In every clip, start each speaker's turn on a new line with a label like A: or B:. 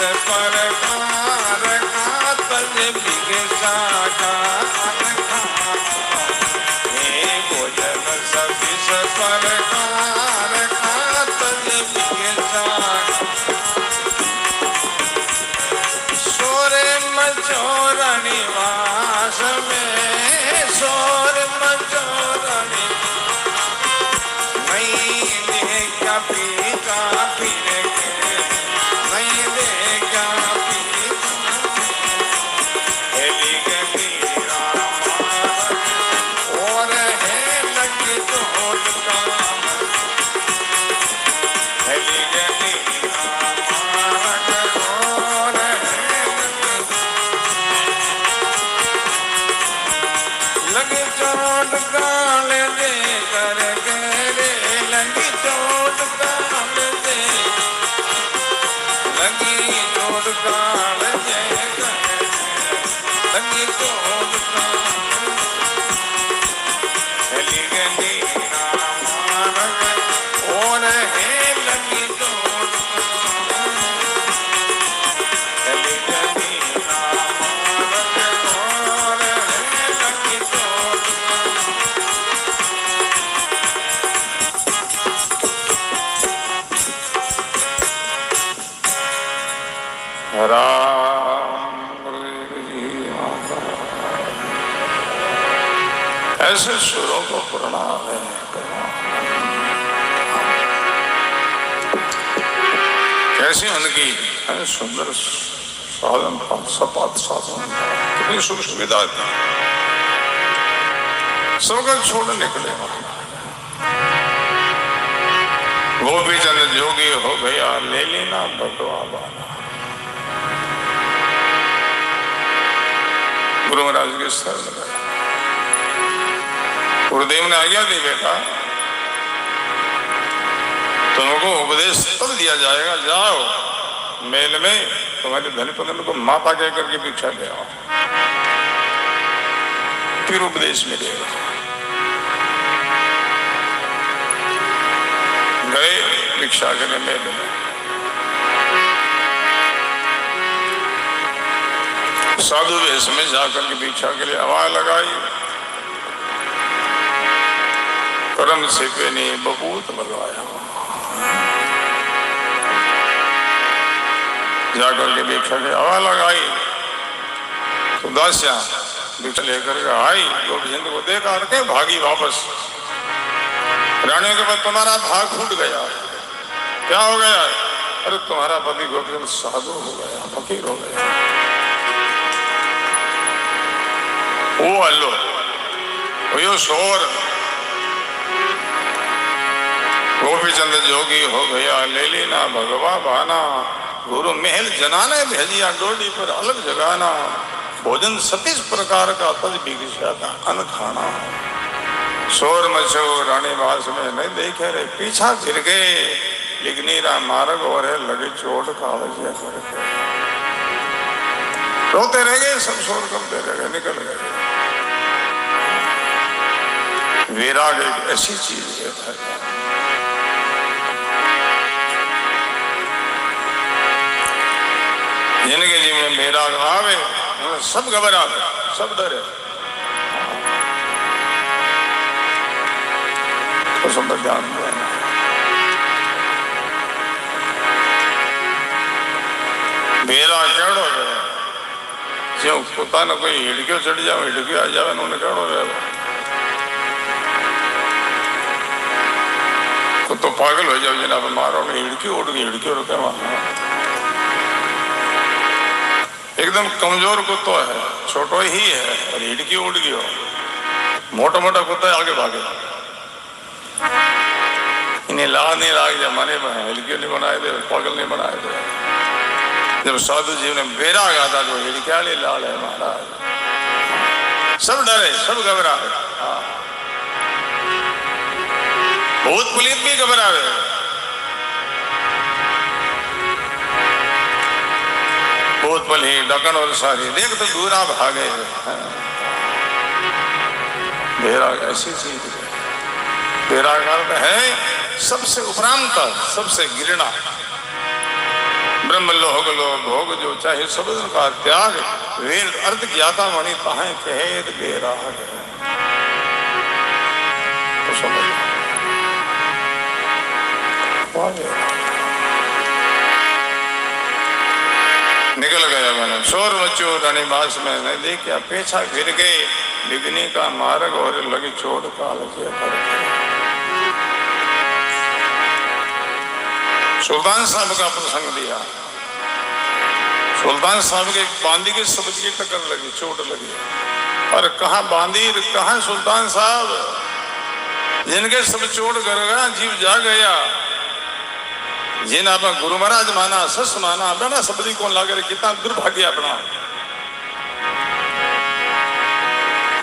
A: परकार का तज बिगसा का भोजन सविस परकार का तज बिगसा शोर मचोर निवास में शोर मचोर नहीं देखा पीता फिर नहीं देखा और है लगी चोट का लगी चोट काल दे कर रे लगी चोट काल दे लगी चोट काल दे लगी चोट काल चली गई और है लगी चोट चली गई और है लगी चोट ऐसे सुरों को प्रणाम है। कैसी उनकी सुंदर साधन सपाट साधन कितनी सुख सुविधा थी। सबका छोड़ निकले गोपी चंद जोगी हो गया ले लेना भगवा बाना। गुरु महाराज के सर लगाया। गुरुदेव ने आज्ञा दी बेटा तुमको उपदेश तब दिया जाएगा जाओ मेल में तुम्हारे धनी पत्नी को माता कह करके भिक्षा ले आओ फिर उपदेश मिलेगा। गए भिक्षा के लिए मेल में साधु वेश में जाकर के भिक्षा के लिए आवाज लगाई। करम से ने बबूत मरवाया जाकर के भिक्षा की आवाज लगाई तो दास्या भिक्षा लेकर के आई। गोपीचंद को देखा के भागी वापस। रानी के बाद तुम्हारा भाग फूट गया। क्या हो गया? अरे तुम्हारा पति गोपीचंद साधु हो गया फकीर हो गया। वो हल्लो वो शोर गोपीचंद जोगी हो गया ले लेना भगवा भाना। गुरु महल जनाने भेजिया डोली पर अलग जगाना। भोजन 36 प्रकार का तज बिगसा का अन्न खाना। शोर मचो रानी बास में नहीं देखे रे पीछा फिर गए लिगनीरा मार्ग और है लगे चोट कावजिया करके रोते रह गए। सब शोर करते रह गए निकल गए। वैराग एक ऐसी चीज है जिनके जीवन में वैराग आवे सब घबरा सब डरे तो सब ध्यान देना। वैराग केड़ो है जो पोता ने कोई हिड़क्यो चढ़ जाए हिड़क्यो आ जाए उन्होंने केड़ो है तो पागल हो जाओ जनाब मारो हिड़की उड़ गई हिड़की रुके मारना। एकदम कमजोर कुत्ता है छोटो ही है और हिड़की उड़ गई हो। मोटा मोटा कुत्ता आगे भागे इन्हें लाग नहीं लाग जा माने हिड़की नहीं बनाए थे पागल नहीं बनाए थे। जब साधु जी ने बेरा गा था तो हिड़किया लाल है महाराज। सब डरे सब घबराए। भूत पुलिस भी घबरावे। भूत पली डकन और सारी देख तो दूरा भागे। वैराग ऐसी चीज है। वैराग अर्थ है सबसे उपरांत सबसे गिरना। ब्रह्म लोक लो भोग जो चाहे सब का त्याग, वेद अर्थ ज्ञाता मणि ताहे कहेत बेराग। तो समझ निकल गया मैंने शोर मचो रणिबास में, नहीं देखा पीछा फिर गए बिगनी का मार्ग और लगी चोट काल के पर। सुल्तान साहब का प्रसंग दिया। सुल्तान साहब के बांदी के शब्द की टक्कर लगी, चोट लगी। और कहाँ बांदी कहाँ सुल्तान साहब, जिनके सब चोट कर गया, जीव जा गया। जिन आप गुरु महाराज माना, सस माना, बिना शब्दी कौन लागे, कितना दुर्भाग्य अपना।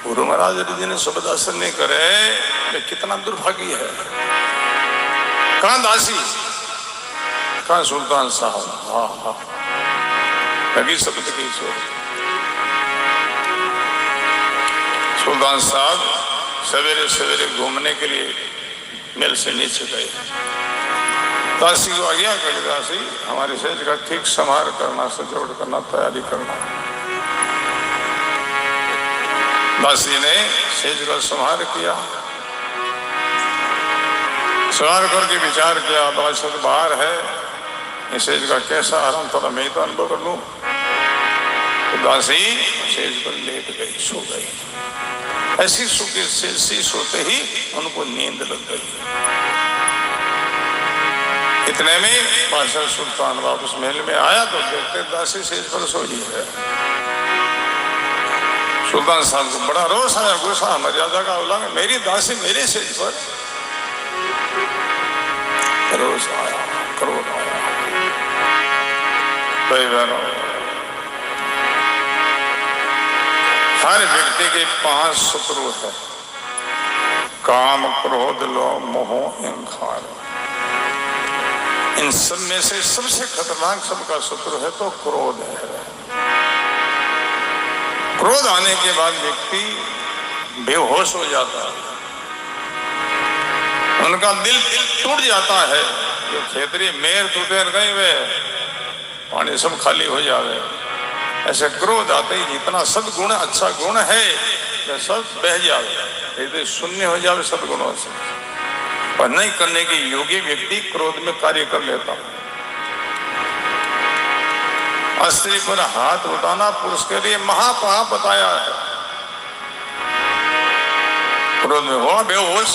A: गुरु महाराज जिन्हें शब्द असर नहीं करे, कितना दुर्भाग्य है। कहाँ दासी, कहाँ सुल्तान साहब, हाँ हाँ लगी शब्द की चोट। सुल्तान साहब सवेरे सवेरे घूमने के लिए मिल से नीचे गए। दासी को आज्ञा कर, दासी हमारे सेज का ठीक संहार करना, सजावट करना, तैयारी करना। दासी ने सेज का संहार किया। संहार करके विचार किया, बादशाह बाहर है, सेज का कैसा आराम थोड़ा मैं तो अनुभव कर लूं। तो दासी सेज पर लेट गई, सो गई। ऐसी सी सोते ही उनको नींद लग गई। इतने में बादशाह सुल्तान वापस महल में आया तो देखते दासी सेज पर सोई है। सुल्तान साहब को बड़ा रोष आया, गुस्सा, मर्यादा का उल्लंघन, मेरी दासी मेरे सेज पर। रोष आया, क्रोध आया। भाई बहनों, हर व्यक्ति के 5 शत्रु है। काम, क्रोध, लोभ, मोह, अहंकार। इन सब में से सबसे खतरनाक सबका शत्रु है तो क्रोध है। क्रोध आने के बाद व्यक्ति बेहोश हो जाता है, उनका दिल टूट जाता है। जो क्षेत्रीय मेर टूटे गए वे पानी सब खाली हो जावे। ऐसे क्रोध आते ही जितना सदगुण अच्छा गुण है वह सब बह जावे, शून्य हो जावे सदगुणों से। और नहीं करने की योगी व्यक्ति क्रोध में कार्य कर लेता है। स्त्री पर हाथ उठाना पुरुष के लिए महापाप बताया है। क्रोध में हुआ बेहोश,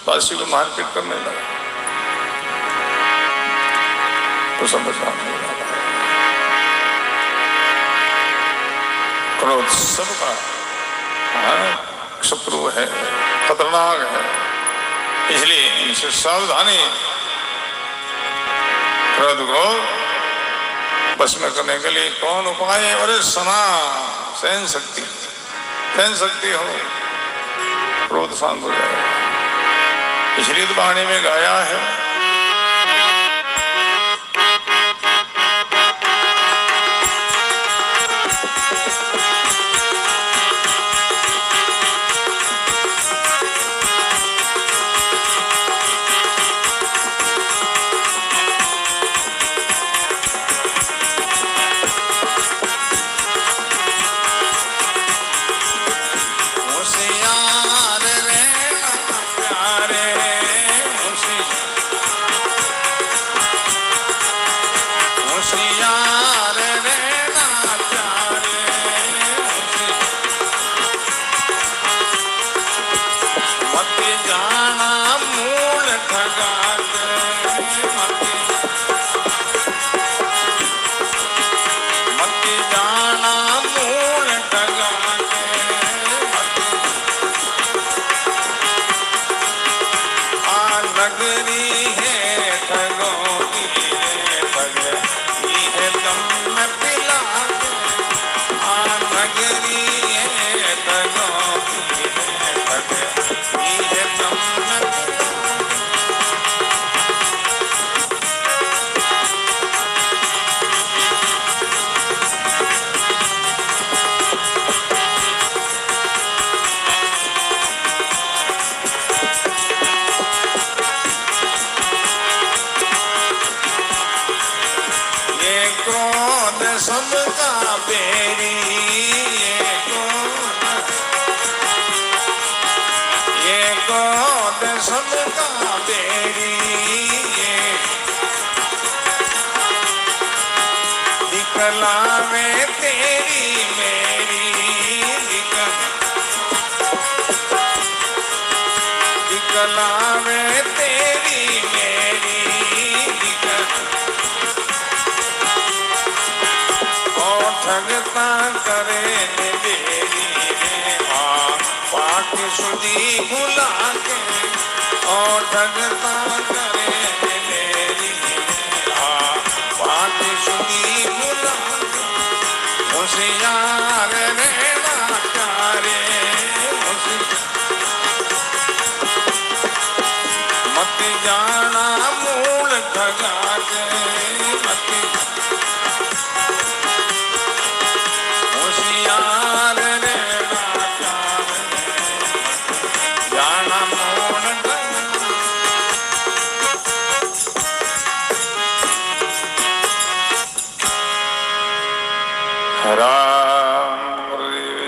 A: दासी को मारपीट करने लगा तो समझना नहीं लगा। क्रोध सबका शत्रु है, खतरनाक है, इसलिए इनसे सावधानी। क्रोध को बस में करने के लिए कौन उपाय है? अरे सना, सहन शक्ति हो, क्रोध शांत हो जाएगा। इसलिए तो वाणी में गाया है,
B: नगरी है
A: बेरी ये गोद सबका बेरी दिखलावे तेरी मेरी दिखलावे तेरी मेरी ठगता करे देरी पाठ सुधी भुला के और ठगता करे देरी पाठ सुधी भुला होशियार रहना प्यारे मत जाना मूल ठगा के मत होशियार रहना प्यारे जाना मूल राम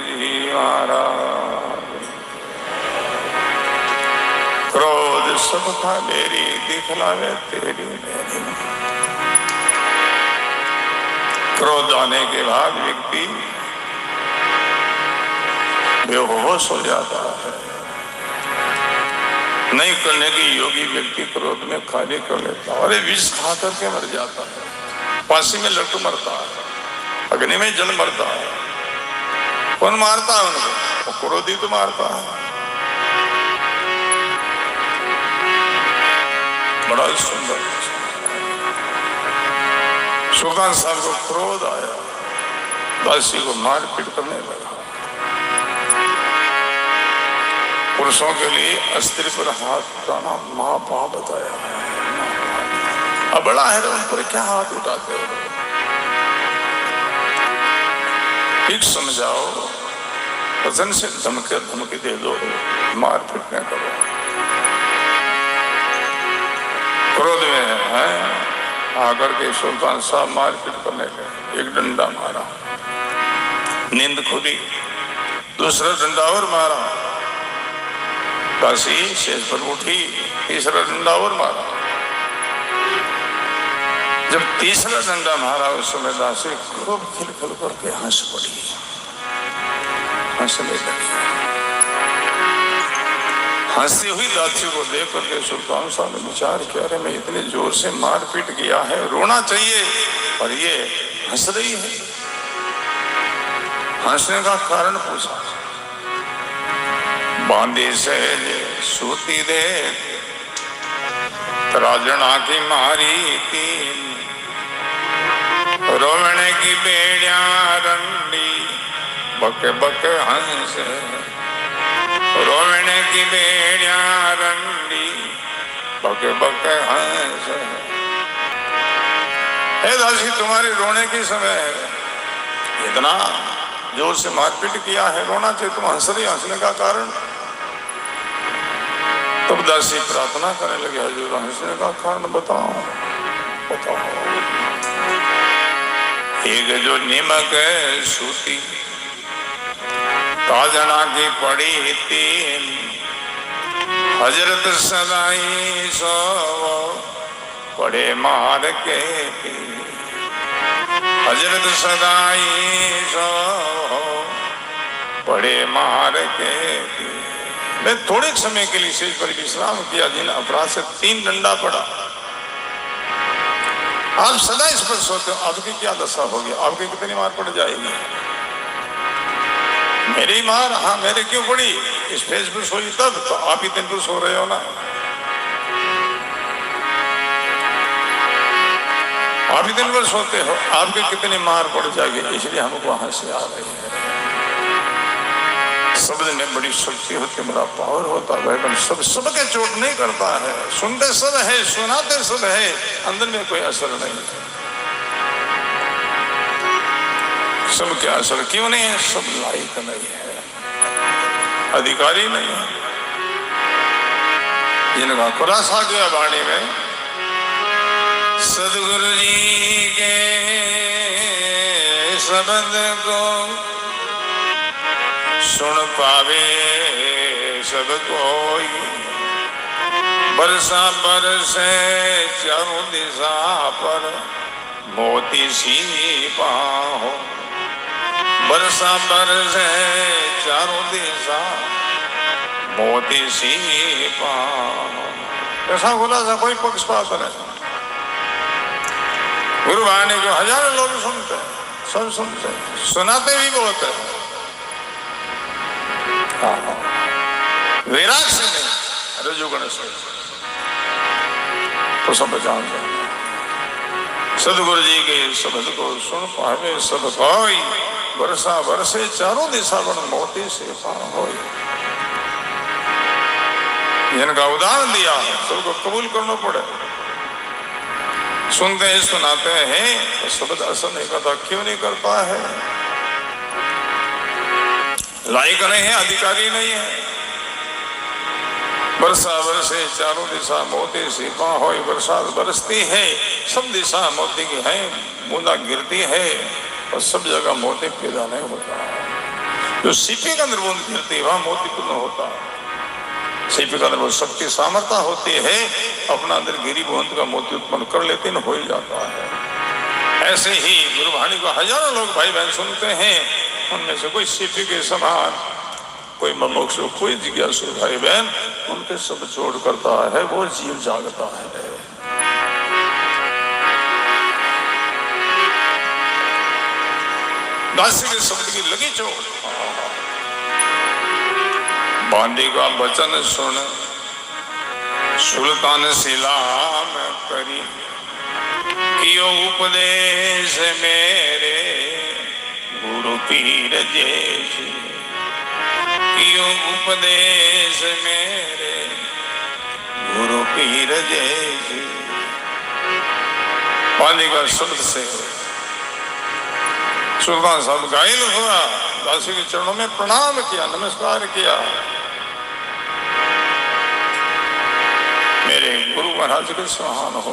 A: जी महाराज क्रोध सब था मेरी दिखलावे तेरी मेरी क्रोध आने के बाद व्यक्ति बेहोश हो जाता है नहीं करने की योगी व्यक्ति क्रोध में खाली कर लेता है और विष खा करके मर जाता है फांसी में लटक मरता है अग्नि में जल मरता है कौन मारता है उनको क्रोधी तो मारता है बड़ा सुंदर सुल्तान साहब को क्रोध आया दासी को मारपीट करने लगा पुरुषों के लिए अस्त्री पर हाथ उठाना महापाप बताया अब बड़ा है उन पर क्या हाथ उठाते हो ठीक समझाओ वजन से धमकी दे दो मारपीट न करो क्रोध में है आकर के सुल्तान साहब मारपीट करने लगे एक डंडा मारा नींद खुली दूसरा डंडा और मारा दासी शेष पर उठी तीसरा डंडा और मारा जब तीसरा डंडा मारा उस समय दासी खूब खिलखिल करके हंस पड़ी हंसने लगी हंसती हुई दासी को देख करके सुल्तान साहब ने विचार किया अरे मैं इतने जोर से मारपीट किया है रोना चाहिए और ये हंस रही है हंसने का कारण पूछा बांधी से सूती दे राजना की मारी तीन रोवने की बेड़िया रंडी बके बके हंस रोवने की बेड़िया रंडी बके बके हंस हे दासी तुम्हारे रोने की समय है इतना जोर से मारपीट किया है रोना चाहिए तुम हंस रही हंसने का कारण तब दासी प्रार्थना करने लगे हजूर हंसने का कारण बताओ बताओ एक जो निमक सूती काजना की पड़ी तीन हजरत सदाई सो पड़े मार के हजरत सदाई सो पड़े मार के मैं थोड़े समय के लिए शेष पर विश्राम किया जिन अपराध से 3 डंडा पड़ा आप सदा इस पर सोते हो आपकी क्या दशा होगी आपकी कितनी मार पड़ जाएगी मेरी मार हाँ मेरे क्यों पड़ी इस फेस पर सोई तब तो आप ही दिन पर सो रहे हो ना आप ही दिन पर सोते हो आपकी कितनी मार पड़ जाएगी इसलिए हमको हंसी आ रही है शब्द में बड़ी शक्ति होती है बड़ा पावर होता है सब सबके चोट नहीं करता है सुनते सब है सुनाते सब है अंदर में कोई असर नहीं सब क्या असर क्यों नहीं है सब लायक नहीं है अधिकारी नहीं है जिनका खुलासा किया वाणी में सदगुरु जी के शब्द को सुन पावे सब कोई। बरसा बरसे चारों दिशा पर मोती सी पाहो। बरसा बरसे चारों दिशा मोती सी पाहो। ऐसा बोला था, कोई पक्षपात नहीं। गुरुवाणी को हजारों लोग सुनते हैं, सब सुनते हैं, सुनाते भी बहुत है। विराग से नहीं, रजुगुण से तो सब जानते हैं। सदगुरु जी के शब्द को सुन पावे सब कोई। बरसा बरसे चारों दिशा बन मोती से पार होई। इनका उदाहरण दिया, सबको कबूल करना पड़े। सुनते हैं, सुनाते हैं, तो शब्द असर नहीं करता। क्यों नहीं करता है? लायक नहीं है, अधिकारी नहीं है। बरसा बरसे चारों दिशा मोती से पार होई। बरसात बरसती है, सब दिशा मोती की है। बूंदा गिरती है और सब जगह मोती पैदा नहीं होता। जो सीपी के अंदर बूंद गिरती है वहां मोती पूर्ण होता है। सीपी के अंदर वो सबकी सामर्थ्य होती है, अपना अंदर गिरी बूंद का मोती उत्पन्न कर लेते हैं, हो ही जाता है। ऐसे ही गुरुवाणी को हजारों लोग भाई बहन सुनते हैं, उनमें से कोई सीपी के समान, कोई मुमुक्षु, कोई जिज्ञासु भाई बहन उनके सब छोड़ करता है, वो जीव जागता है। दासी के शब्द की लगी चोट। बांडी का वचन सुन सुल्तान शिला में करी। कियो उपदेश मेरे गुरु पीर जैसी। कियो उपदेश मेरे गुरु पीर जैसी। बांडी का शब्द से सुल्तान साहब घायल हुआ, दासी के चरणों में प्रणाम किया, नमस्कार किया। मेरे गुरु महाराज के समान हो।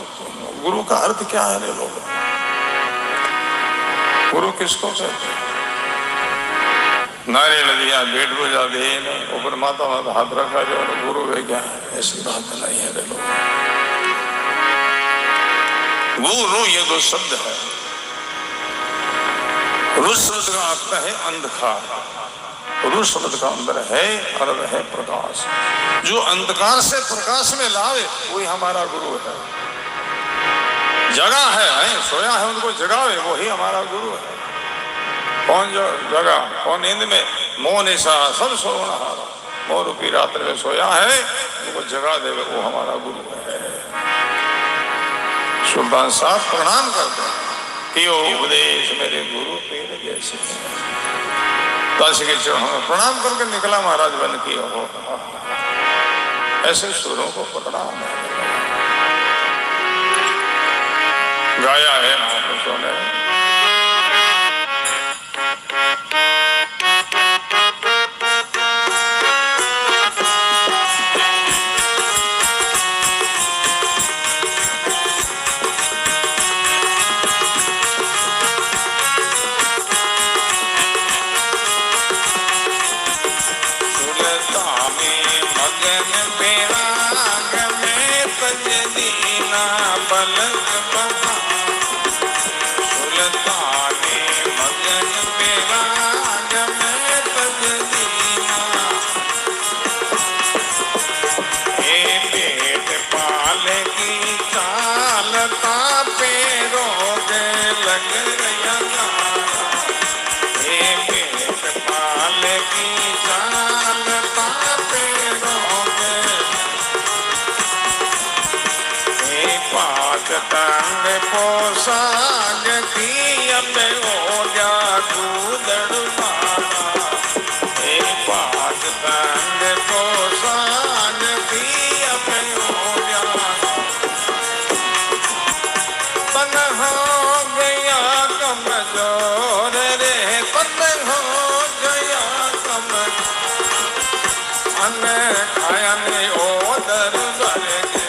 A: गुरु का अर्थ क्या है रे लोग? गुरु किसको कहते हैं? नारियल दिया, भेंट बुझा दे, ऊपर माता माता हाथ रखा जाए, गुरु है क्या? ऐसी बात नहीं है रे लोग। गुरु ये दो शब्द है। रु शब्द का अर्थ है अंधकार। रु शब्द का अंदर है, अर्थ है प्रकाश। जो अंधकार से प्रकाश में लावे वही हमारा गुरु है। जगा है, सोया है, उनको जगावे वही हमारा गुरु है। कौन जो जगा, कौन नींद में, मोह निशा सब सोना, मोह रूपी रात्रि में सोया है, उनको जगा देवे वो हमारा गुरु है। सुल्तान साहब प्रणाम करते हैं कि वो उपदेश मेरे गुरु पीर जैसे। दासी के चरणों में प्रणाम करके निकला महाराज बन की हो। ऐसे सुरों को प्रणाम है। गाया है महापुरुषों ने। पोसाग की अब हो जा कूदड़ माना। पाँच तंग पोसाग की अब हो जा। पन हो गया कमजोर रे, पन हो गया कमजोर। अन खाया ने ओदर भर के,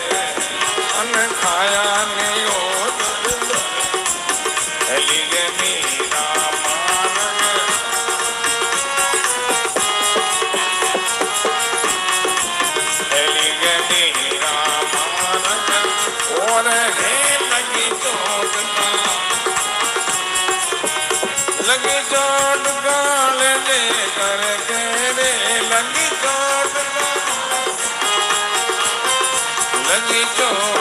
A: अन खाया ने मीरा लगी चोट गाल दे करके रे लगी चोट लगी चोट